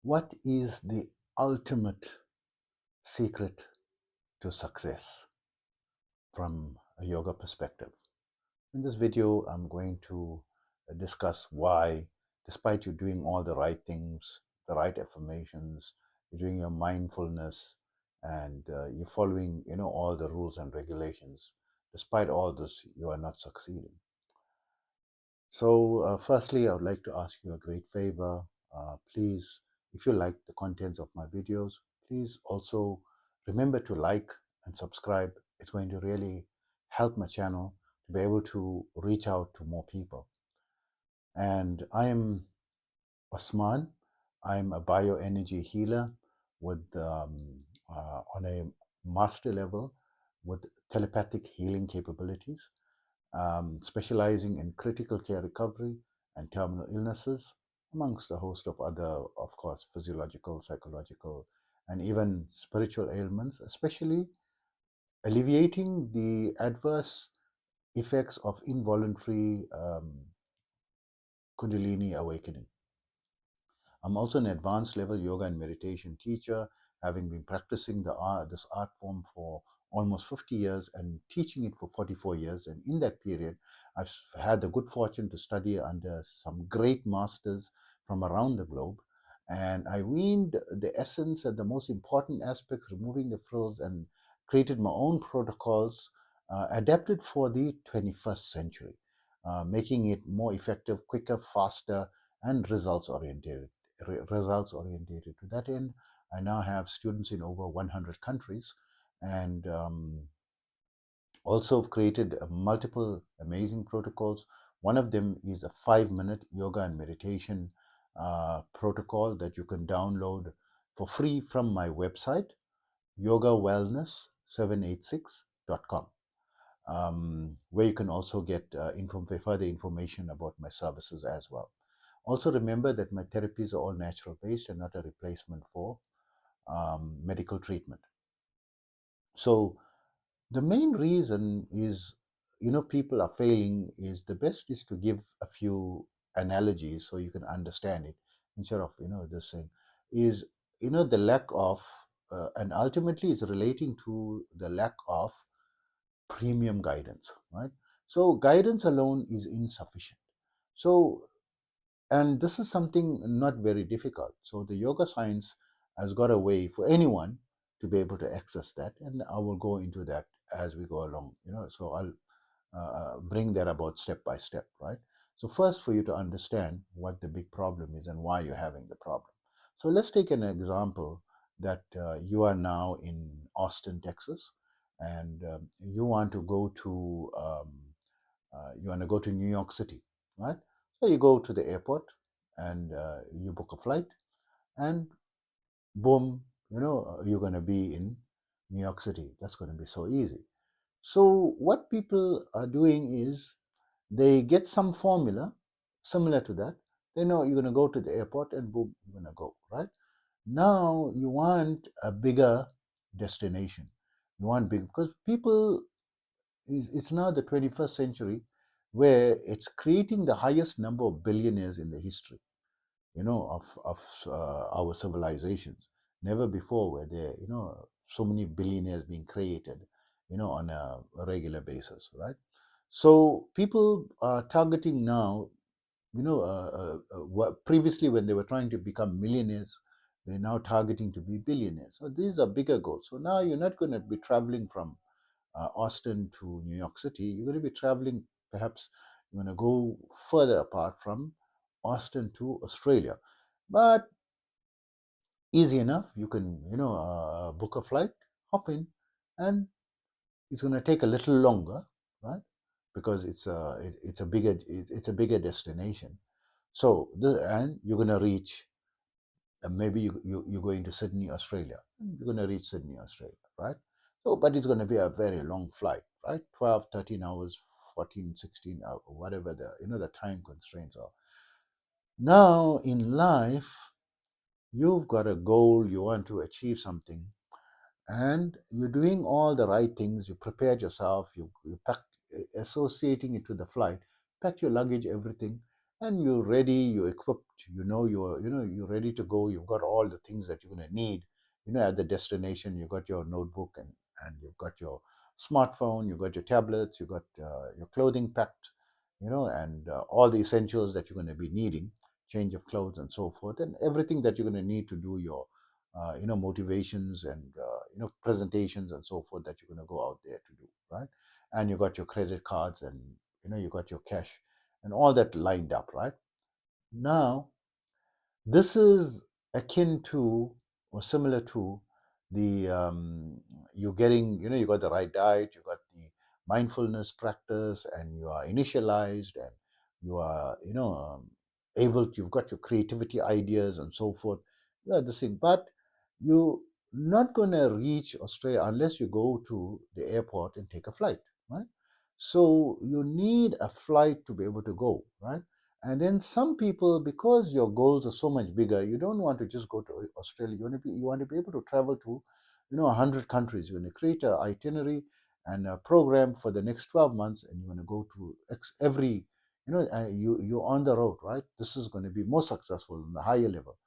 What is the ultimate secret to success from a yoga perspective? In this video, I'm going to discuss why, despite you doing all the right things, the right affirmations, you're doing your mindfulness, and you're following, all the rules and regulations. Despite all this, you are not succeeding. So, firstly, I would like to ask you a great favor. Please, if you like the contents of my videos, please also remember to like and subscribe. It's going to really help my channel to be able to reach out to more people. And I am Osman. I'm a bioenergy healer with on a master level with telepathic healing capabilities, specializing in critical care recovery and terminal illnesses, amongst a host of other, of course, physiological, psychological, and even spiritual ailments, especially alleviating the adverse effects of involuntary Kundalini awakening. I'm also an advanced level yoga and meditation teacher, having been practicing this art form for almost 50 years and teaching it for 44 years. And in that period, I've had the good fortune to study under some great masters from around the globe. And I weaned the essence and the most important aspects, removing the frills, and created my own protocols adapted for the 21st century, making it more effective, quicker, faster, and results orientated. To that end, I now have students in over 100 countries, and also created multiple amazing protocols. One of them is a 5-minute yoga and meditation protocol that you can download for free from my website, yogawellness786.com, where you can also get further information about my services as well. Also, remember that my therapies are all natural based and not a replacement for medical treatment. So, the main reason is, people are failing is the best is to give a few analogies so you can understand it instead of, this thing is, the lack of, and ultimately it's relating to the lack of premium guidance, right? So, guidance alone is insufficient. So, and this is something not very difficult. So the yoga science has got a way for anyone to be able to access that, and I will go into that as we go along. So I'll bring that about step by step, right? So first, for you to understand what the big problem is and why you're having the problem. So let's take an example that you are now in Austin, Texas, and you want to go to New York City, right? So you go to the airport and you book a flight, and boom, you're going to be in New York City. That's going to be so easy. So what people are doing is they get some formula similar to that. They know you're going to go to the airport and boom, you're going to go, right? Now you want a bigger destination. You want big, because people, it's now the 21st century where it's creating the highest number of billionaires in the history, of our civilizations. Never before were there, so many billionaires being created, on a regular basis, right? So people are targeting now, what previously when they were trying to become millionaires, they're now targeting to be billionaires. So these are bigger goals. So now you're not going to be traveling from Austin to New York City. You're going to be traveling, perhaps you're going to go further apart from Austin to Australia. But easy enough, you can, book a flight, hop in, and it's going to take a little longer, right? Because it's a bigger destination. So and you're going to reach, maybe you're going to Sydney, Australia. You're going to reach Sydney, Australia, right? So, but it's going to be a very long flight, right? 12, 13 hours, 14, 16 hours, whatever the time constraints are. Now in life, you've got a goal, you want to achieve something, and you're doing all the right things. You prepared yourself, you packed, associating it to the flight, packed your luggage, everything, and you're ready, you're equipped, you're ready to go. You've got all the things that you're going to need, at the destination. You've got your notebook, and you've got your smartphone, you've got your tablets, you've got your clothing packed, and all the essentials that you're going to be needing, change of clothes and so forth, and everything that you're going to need to do your motivations and presentations and so forth that you're going to go out there to do, right? And you got your credit cards, and you got your cash and all that lined up, right? Now, this is akin to or similar to the you're getting, you got the right diet, you got the mindfulness practice, and you are initialized, and you are, able to, you've got your creativity ideas and so forth. You are this thing, but you're not going to reach Australia unless you go to the airport and take a flight, right? So you need a flight to be able to go, right? And then some people, because your goals are so much bigger, you don't want to just go to Australia. You want to be able to travel to, 100 countries. You want to create an itinerary and a program for the next 12 months, and you want to go to every, you're on the road, right? This is going to be more successful on a higher level.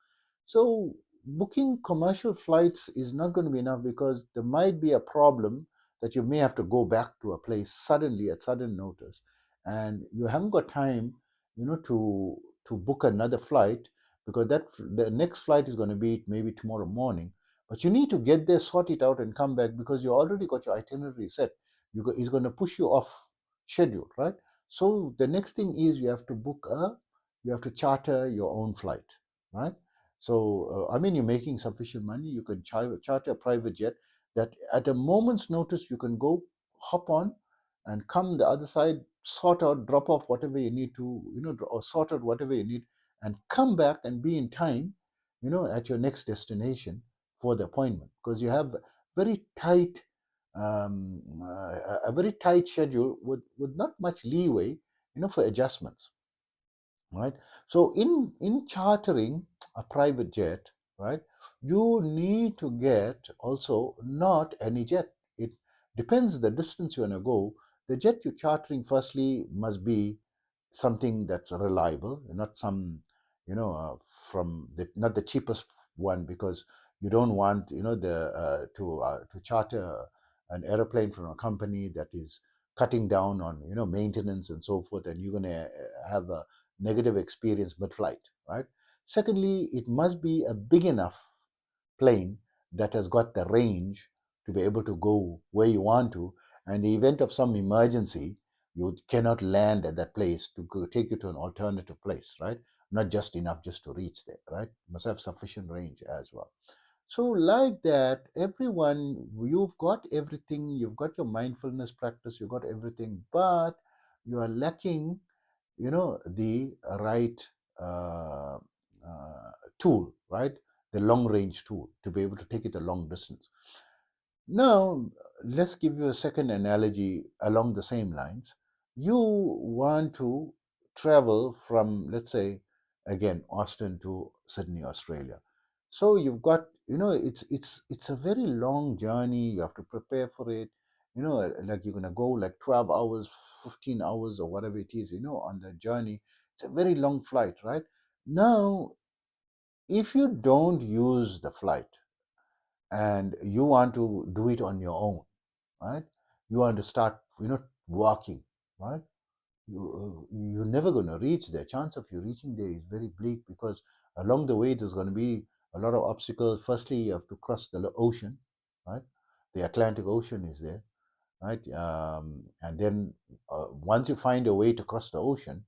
So booking commercial flights is not going to be enough, because there might be a problem that you may have to go back to a place suddenly at sudden notice, and you haven't got time, to book another flight, because the next flight is going to be maybe tomorrow morning. But you need to get there, sort it out, and come back, because you already got your itinerary set. It's going to push you off schedule, right? So the next thing is you have to charter your own flight, right? So, I mean, you're making sufficient money, you can charter a private jet that at a moment's notice you can go, hop on, and come the other side, sort out, drop off whatever you need to, or sort out whatever you need, and come back and be in time, at your next destination for the appointment, because you have very tight, a very tight schedule with not much leeway, for adjustments, right? So in chartering a private jet, right, you need to get also not any jet. It depends the distance you want to go. The jet you're chartering firstly must be something that's reliable, not some, from the not the cheapest one, because you don't want, the to charter an airplane from a company that is cutting down on, maintenance and so forth, and you're going to have a negative experience mid-flight, right? Secondly, it must be a big enough plane that has got the range to be able to go where you want to, and in the event of some emergency, you cannot land at that place to go, take you to an alternative place, right? Not just enough just to reach there, right? You must have sufficient range as well. So, like that, everyone, you've got everything, you've got your mindfulness practice, you've got everything, but you are lacking, the right uh, tool, right? The long range tool to be able to take it a long distance. Now, let's give you a second analogy along the same lines. You want to travel from, let's say, again, Austin to Sydney, Australia. So you've got, it's a very long journey. You have to prepare for it. Like you're gonna go like 12 hours, 15 hours, or whatever it is, on the journey. It's a very long flight, right? Now, if you don't use the flight and you want to do it on your own, right? You want to start, walking, right? You're never going to reach there. Chance of you reaching there is very bleak, because along the way there's going to be a lot of obstacles. Firstly, you have to cross the ocean, right? The Atlantic Ocean is there, right? And then once you find a way to cross the ocean,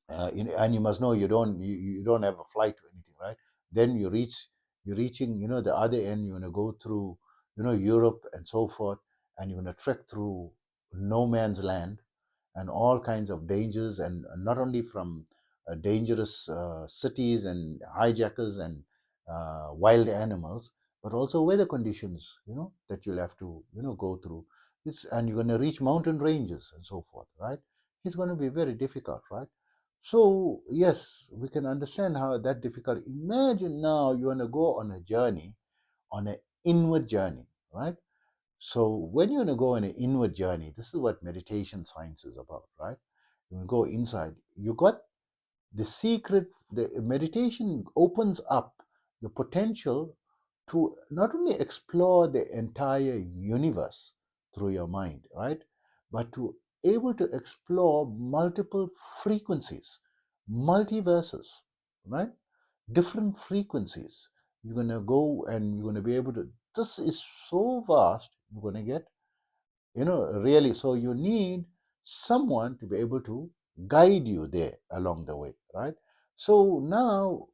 and you must know you don't have a flight or anything, right? Then you're reaching, the other end. You're going to go through, Europe and so forth, and you're going to trek through no man's land and all kinds of dangers, and not only from dangerous cities and hijackers and wild animals, but also weather conditions, that you'll have to, go through. And you're going to reach mountain ranges and so forth, right? It's going to be very difficult, right? So yes, we can understand how that difficult. Imagine now you want to go on a journey, on an inward journey, right? So when you want to go on an inward journey, this is what meditation science is about, right? You want to go inside. You got The secret, the meditation opens up the potential to not only explore the entire universe through your mind, right? But to able to explore multiple frequencies, multiverses, right? Different frequencies. You're going to go and you're going to be able to, this is so vast, you're going to get, really. So you need someone to be able to guide you there along the way, right? So now,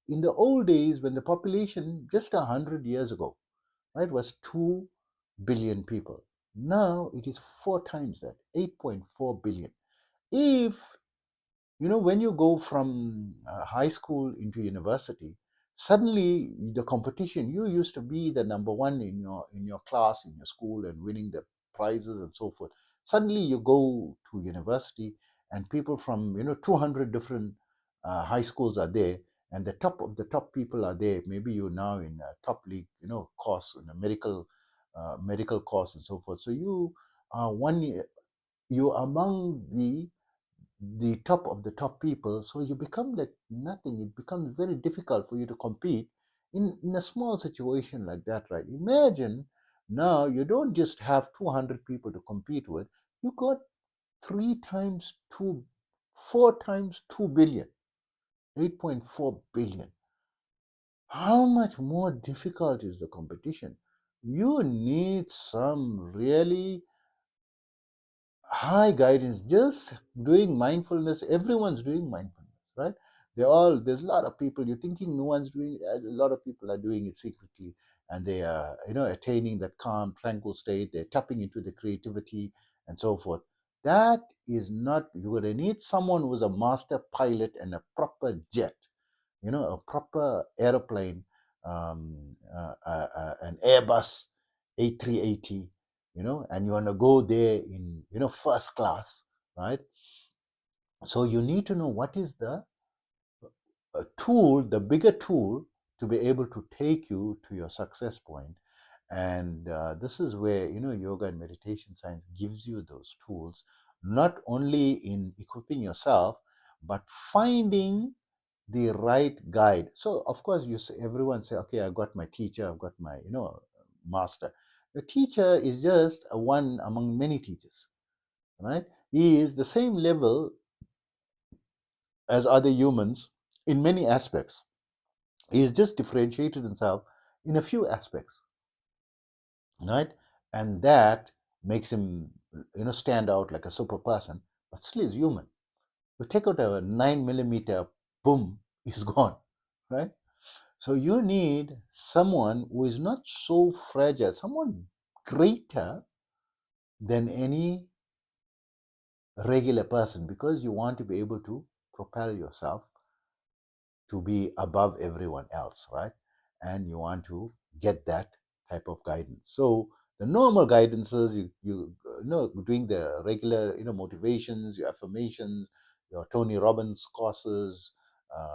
in the old days, when the population just 100 years ago, right, was 2 billion people, now it is 4 times that, 8.4 billion. If when you go from high school into university, suddenly the competition, you used to be the number one in your class, in your school, and winning the prizes and so forth. Suddenly you go to university, and people from 200 different high schools are there, and the top of the top people are there. Maybe you're now in a top league course, in a medical course and so forth. So you are you're among the top of the top people, so you become like nothing. It becomes very difficult for you to compete in a small situation like that, right? Imagine now you don't just have 200 people to compete with, you got 3 times 2, 4 times 2 billion, 8.4 billion. How much more difficult is the competition? You need some really high guidance. Just doing mindfulness, everyone's doing mindfulness, right? There's a lot of people, you're thinking no one's doing it, a lot of people are doing it secretly, and they are attaining that calm, tranquil state. They're tapping into the creativity and so forth. That is not, you're going to need someone who's a master pilot and a proper jet, a proper airplane, an Airbus A380, and you want to go there in, first class, right? So you need to know what is the tool, the bigger tool, to be able to take you to your success point. And this is where, yoga and meditation science gives you those tools, not only in equipping yourself, but finding the right guide. So of course you say, everyone say, okay, I've got my teacher, I've got my master. The teacher is just a one among many teachers, right? He is the same level as other humans in many aspects. He is just differentiated himself in a few aspects, right? And that makes him stand out like a super person, but still is human. You take out a 9 millimeter, boom, he's gone, right? So you need someone who is not so fragile, someone greater than any regular person, because you want to be able to propel yourself to be above everyone else, right? And you want to get that type of guidance. So the normal guidances, doing the regular, motivations, your affirmations, your Tony Robbins courses,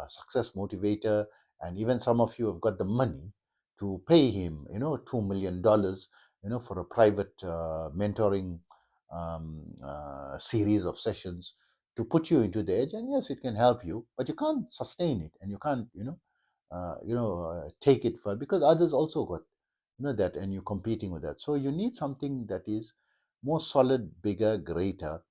success motivator, and even some of you have got the money to pay him, $2 million, for a private mentoring series of sessions to put you into the edge. And yes, it can help you, but you can't sustain it, and you can't take it for, because others also got that, and you're competing with that. So you need something that is more solid, bigger, greater.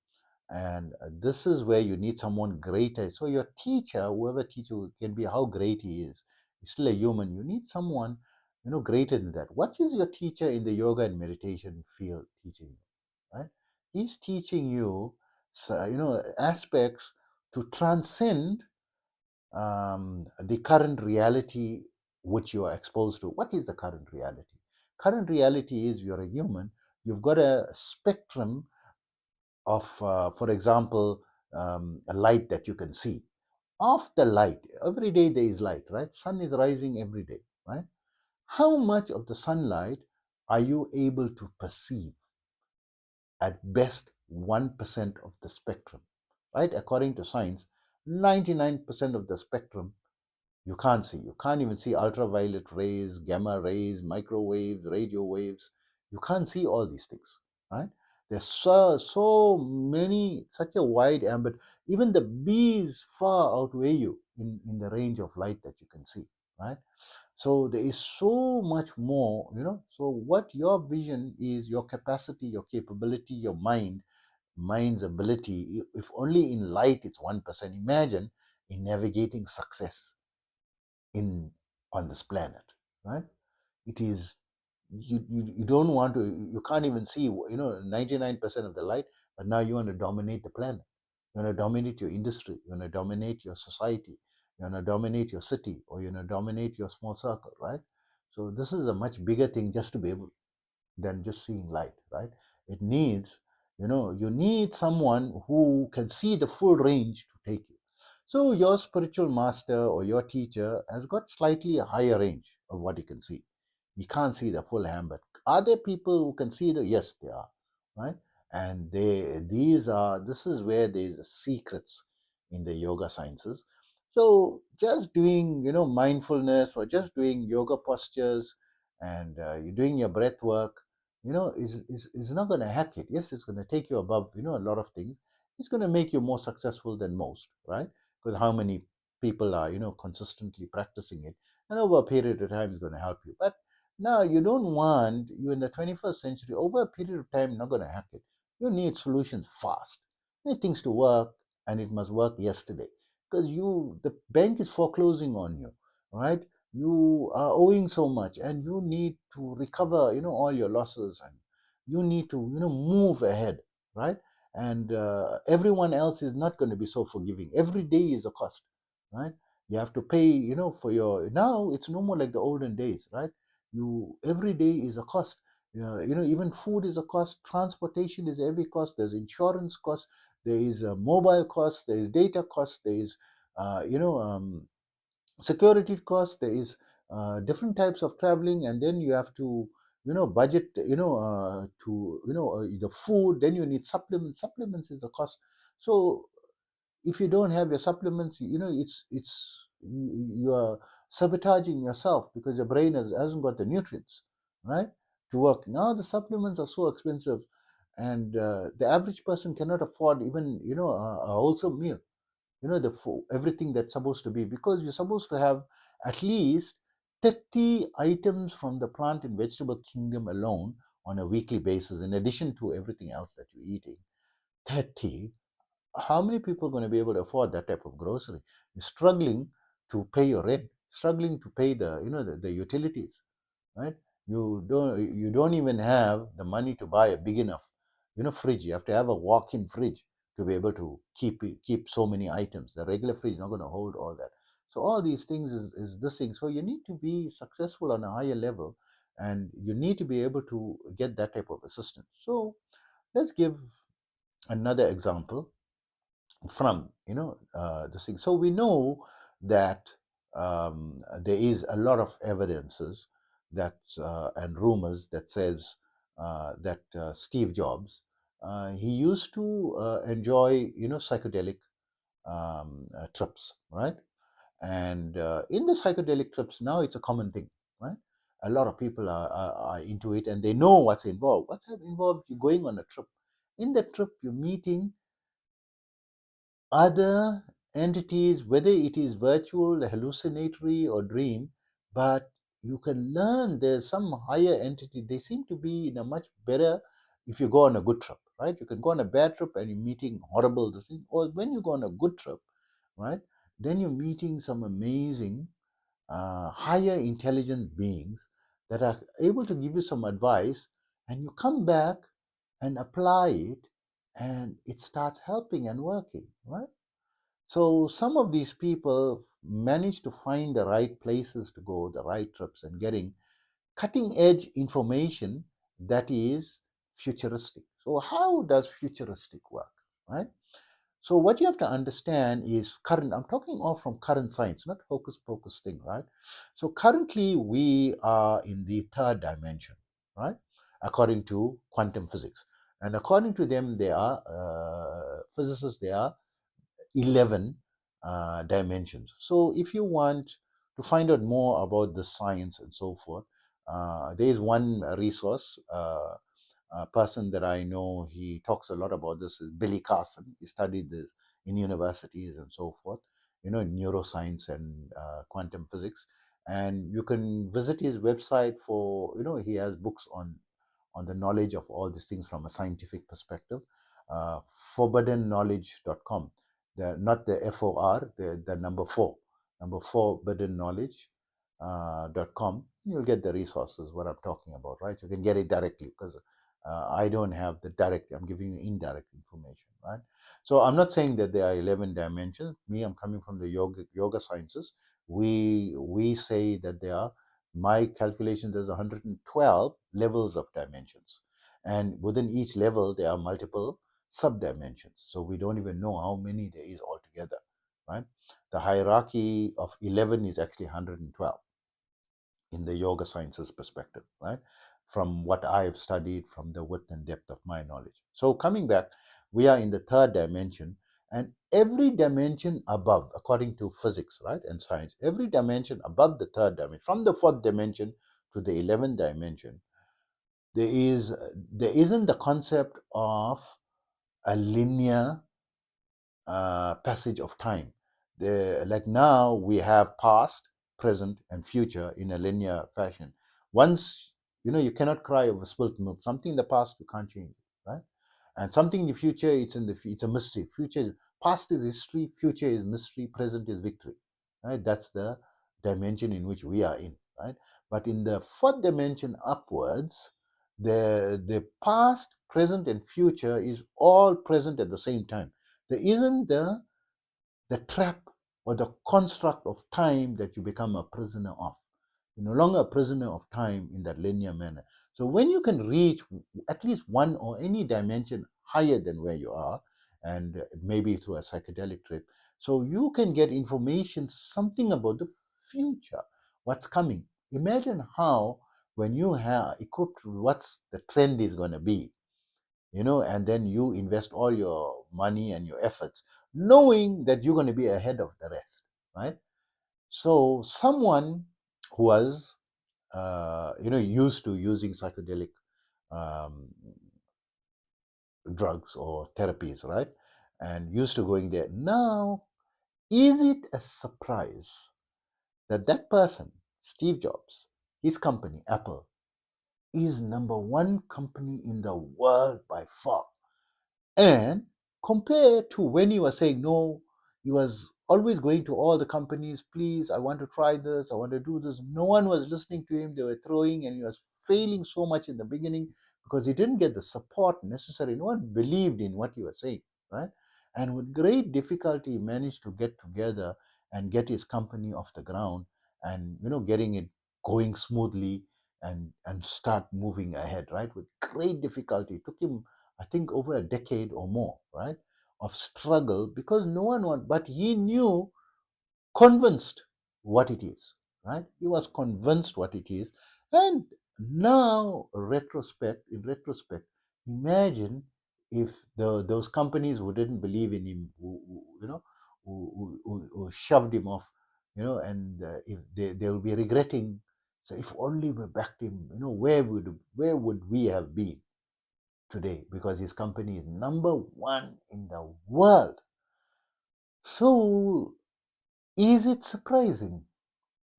And this is where you need someone greater. So your teacher, whoever teacher, can be how great he is, he's still a human. You need someone greater than that. What is your teacher in the yoga and meditation field teaching you, right? He's teaching you aspects to transcend the current reality which you are exposed to. What is the current reality? Current reality is you're a human. You've got a spectrum of, for example, a light that you can see. Of the light, every day there is light, right? Sun is rising every day, right? How much of the sunlight are you able to perceive? At best, 1% of the spectrum, right? According to science, 99% of the spectrum you can't see. You can't even see ultraviolet rays, gamma rays, microwaves, radio waves. You can't see all these things, right? There's so many, such a wide ambit. Even the bees far outweigh you in the range of light that you can see, right? So there is so much more, So what your vision is, your capacity, your capability, your mind's ability. If only in light it's 1%. Imagine in navigating success in on this planet, right? It is you don't want to, you can't even see 99% of the light, but now you want to dominate the planet. You want to dominate your industry, you want to dominate your society, you want to dominate your city, or you want to dominate your small circle, right? So this is a much bigger thing just to be able than just seeing light, right? It needs, you need someone who can see the full range to take you. So your spiritual master or your teacher has got slightly a higher range of what he can see. He can't see the full ambit. Are there people who can see the? Yes, they are, right? And this is where there's secrets in the yoga sciences. So just doing, mindfulness, or just doing yoga postures, and you're doing your breath work, is not going to hack it. Yes, it's going to take you above, a lot of things. It's going to make you more successful than most, right? Because how many people are, consistently practicing it, and over a period of time is going to help you. But now you don't want, you in the 21st century, over a period of time, not going to hack it. You need solutions fast. You need things to work, and it must work yesterday. Because the bank is foreclosing on you, right? You are owing so much, and you need to recover, all your losses, and you need to, move ahead, right? And everyone else is not going to be so forgiving. Every day is a cost, right? You have to pay, for your, now it's no more like the olden days, right? You every day is a cost. Even food is a cost, transportation is every cost, there's insurance cost, there is a mobile cost, there is data cost, there is uh, you know um, security cost, there is different types of traveling, and then you have to, budget, to, the food, then you need supplements is a cost. So if you don't have your supplements, you are sabotaging yourself, because your brain hasn't got the nutrients, right, to work. Now the supplements are so expensive, and the average person cannot afford even, a wholesome meal, everything that's supposed to be, because you're supposed to have at least 30 items from the plant and vegetable kingdom alone on a weekly basis, in addition to everything else that you're eating. 30. How many people are going to be able to afford that type of grocery? You're struggling to pay your rent, struggling to pay the utilities, right? You don't even have the money to buy a big enough, fridge. You have to have a walk-in fridge to be able to keep so many items. The regular fridge is not going to hold all that. So all these things is this thing. So you need to be successful on a higher level, and you need to be able to get that type of assistance. So let's give another example from, this thing. So we know that there is a lot of evidences that and rumors that says that Steve Jobs, he used to enjoy, psychedelic trips, right? And in the psychedelic trips, now it's a common thing, right? A lot of people are into it, and they know what's involved. What's involved? You're going on a trip. In the trip, you're meeting other entities, whether it is virtual, hallucinatory, or dream, but you can learn there's some higher entity. They seem to be in a much better, if you go on a good trip, right? You can go on a bad trip and you're meeting horrible this thing, or when you go on a good trip, right? Then you're meeting some amazing higher intelligent beings that are able to give you some advice, and you come back and apply it, and it starts helping and working, right? So some of these people manage to find the right places to go, the right trips, and getting cutting edge information that is futuristic. So how does futuristic work, right? So what you have to understand is current. I'm talking all from current science, not hocus pocus thing, right? So currently we are in the third dimension, right? According to quantum physics, and according to them, they are physicists. They are 11 dimensions. So if you want to find out more about the science and so forth, there is one resource. A person that I know, he talks a lot about this, is Billy Carson. He studied this in universities and so forth, in neuroscience and quantum physics. And you can visit his website for, he has books on the knowledge of all these things from a scientific perspective. Forbiddenknowledge.com. Not the FOR, the number four, forbidden knowledge. .com. You'll get the resources what I'm talking about, right? You can get it directly because I don't have the direct. I'm giving you indirect information, right? So I'm not saying that there are 11 dimensions. Me, I'm coming from the yoga sciences. We say that there are, my calculation, there's 112 levels of dimensions, and within each level there are multiple sub dimensions. So we don't even know how many there is altogether, right? The hierarchy of 11 is actually 112 in the yoga sciences perspective, right? From what I've studied, from the width and depth of my knowledge. So coming back, we are in the third dimension, and every dimension above, according to physics, right, and science, every dimension above the third dimension, from the fourth dimension to the 11th dimension, there isn't the concept of a linear passage of time. Like now we have past, present, and future in a linear fashion. Once you cannot cry over spilt milk. Something in the past you can't change, right? And something in the future, it's a mystery. Past is history, future is mystery, present is victory, right? That's the dimension in which we are in, right? But in the fourth dimension upwards, the past, present, and future is all present at the same time. There isn't the trap or the construct of time that you become a prisoner of. You're no longer a prisoner of time in that linear manner. So when you can reach at least one or any dimension higher than where you are, and maybe through a psychedelic trip, so you can get information, something about the future, what's coming. Imagine how, when you have equipped with what's the trend is going to be, and then you invest all your money and your efforts, knowing that you're going to be ahead of the rest, right? So someone who was, used to using psychedelic um, drugs or therapies, right, and used to going there, now, is it a surprise that that person, Steve Jobs, his company, Apple, is number one company in the world by far? And compared to when he was saying no, he was always going to all the companies, please, I want to try this, I want to do this. No one was listening to him. They were throwing, and he was failing so much in the beginning because he didn't get the support necessary. No one believed in what he was saying, right? And with great difficulty, he managed to get together and get his company off the ground, and getting it going smoothly, and start moving ahead, right? With great difficulty. It took him, I think, over a decade or more, right, of struggle, because no one wanted, but he knew, convinced what it is, right? He was convinced what it is. And now, in retrospect, imagine if those companies who didn't believe in him, who shoved him off, and if they will be regretting, so if only we backed him, where would we have been today, because his company is number one in the world. So, is it surprising?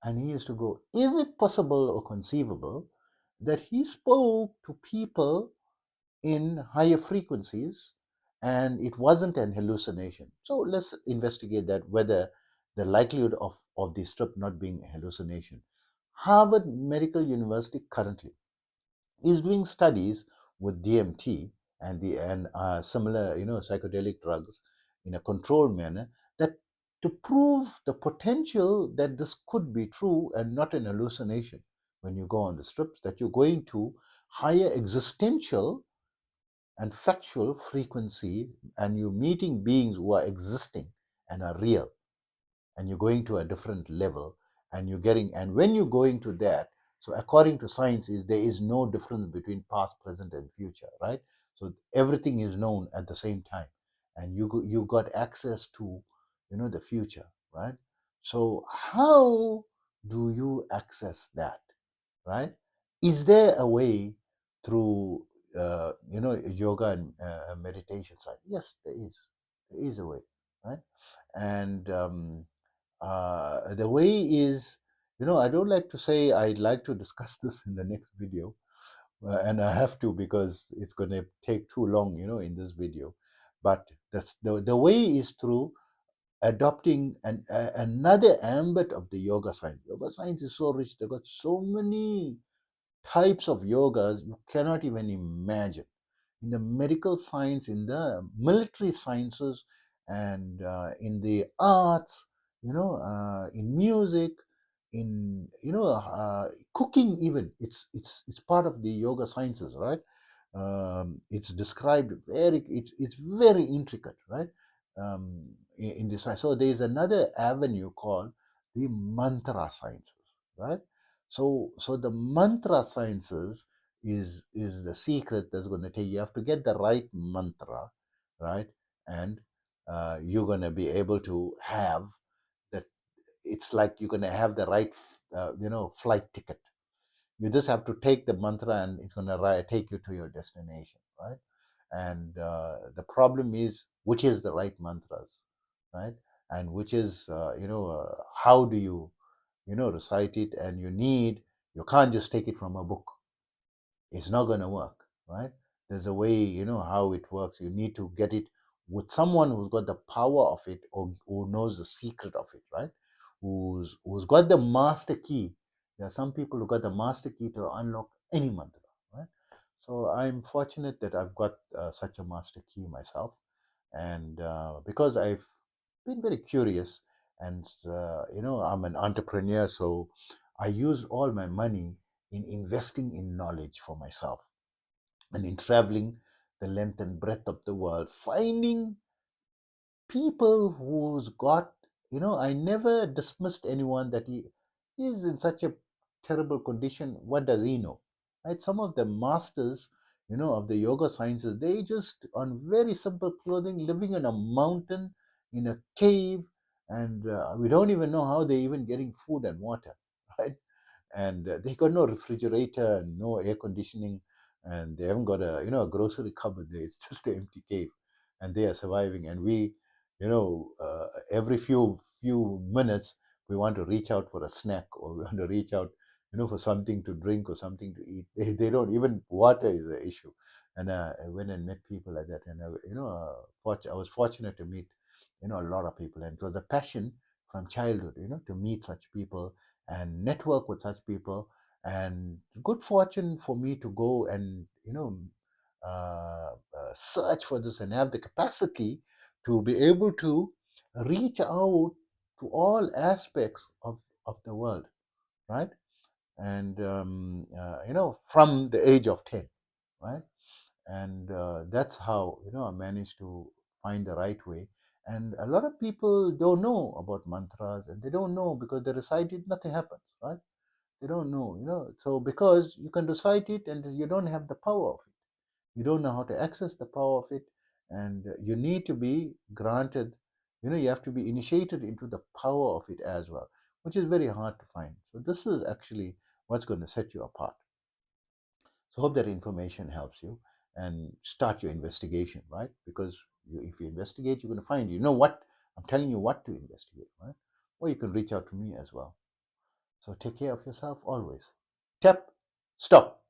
And he used to go, is it possible or conceivable that he spoke to people in higher frequencies and it wasn't an hallucination? So, let's investigate that, whether the likelihood of this trip not being a hallucination. Harvard Medical University currently is doing studies with DMT and similar psychedelic drugs in a controlled manner, that to prove the potential that this could be true and not an hallucination. When you go on the strips, that you're going to higher existential and factual frequency, and you're meeting beings who are existing and are real, and you're going to a different level, and when you're going to that, so according to science, is there is no difference between past, present, and future, right? So everything is known at the same time, and you got access to the future, right? So how do you access that, right? Is there a way through yoga and meditation side. Yes, there is. There is a way, right? And the way is, I don't like to say I'd like to discuss this in the next video, and I have to because it's going to take too long, in this video. But the way is through adopting another ambit of the yoga science. Yoga science is so rich; they've got so many types of yogas you cannot even imagine. In the medical science, in the military sciences, and in the arts, in music, in cooking, even it's part of the yoga sciences, right? It's described it's very intricate, right? In this science. So there is another avenue called the mantra sciences, right? So the mantra sciences is the secret that's going to take. You have to get the right mantra, right? And you're going to be able to have that. It's like you're going to have the right flight ticket. You just have to take the mantra and it's going to take you to your destination, right? And the problem is which is the right mantras, right? And which is how do you recite it. And you can't just take it from a book. It's not going to work, right? There's a way, how it works. You need to get it with someone who's got the power of it, or who knows the secret of it, right? Who's got the master key. There are some people who got the master key to unlock any mantra, right? So I'm fortunate that I've got such a master key myself, and because I've been very curious, and I'm an entrepreneur, so I use all my money in investing in knowledge for myself, and in traveling the length and breadth of the world, finding people who's got, I never dismissed anyone that he is in such a terrible condition. What does he know? Right? Some of the masters, of the yoga sciences, they just on very simple clothing, living in a mountain, in a cave, and we don't even know how they're even getting food and water, right? And they got no refrigerator and no air conditioning, and they haven't got a grocery cupboard there. It's just an empty cave, and they are surviving. And we, every few minutes we want to reach out for a snack, or we want to reach out for something to drink or something to eat. They don't even, water is an issue. And I went and met people like that, and I was fortunate to meet a lot of people, and it was a passion from childhood, to meet such people and network with such people. And good fortune for me to go and search for this and have the capacity to be able to reach out to all aspects of the world, right? And from the age of 10, right? And that's how I managed to find the right way. And a lot of people don't know about mantras, and they don't know because they recite it, nothing happens, right? They don't know, so because you can recite it and you don't have the power of it, you don't know how to access the power of it. And you need to be granted, you have to be initiated into the power of it as well, which is very hard to find. So this is actually what's going to set you apart. So hope that information helps you, and start your investigation, right? Because if you investigate, you're going to find, what I'm telling you, what to investigate, right? Or you can reach out to me as well. So take care of yourself always. Tap, stop.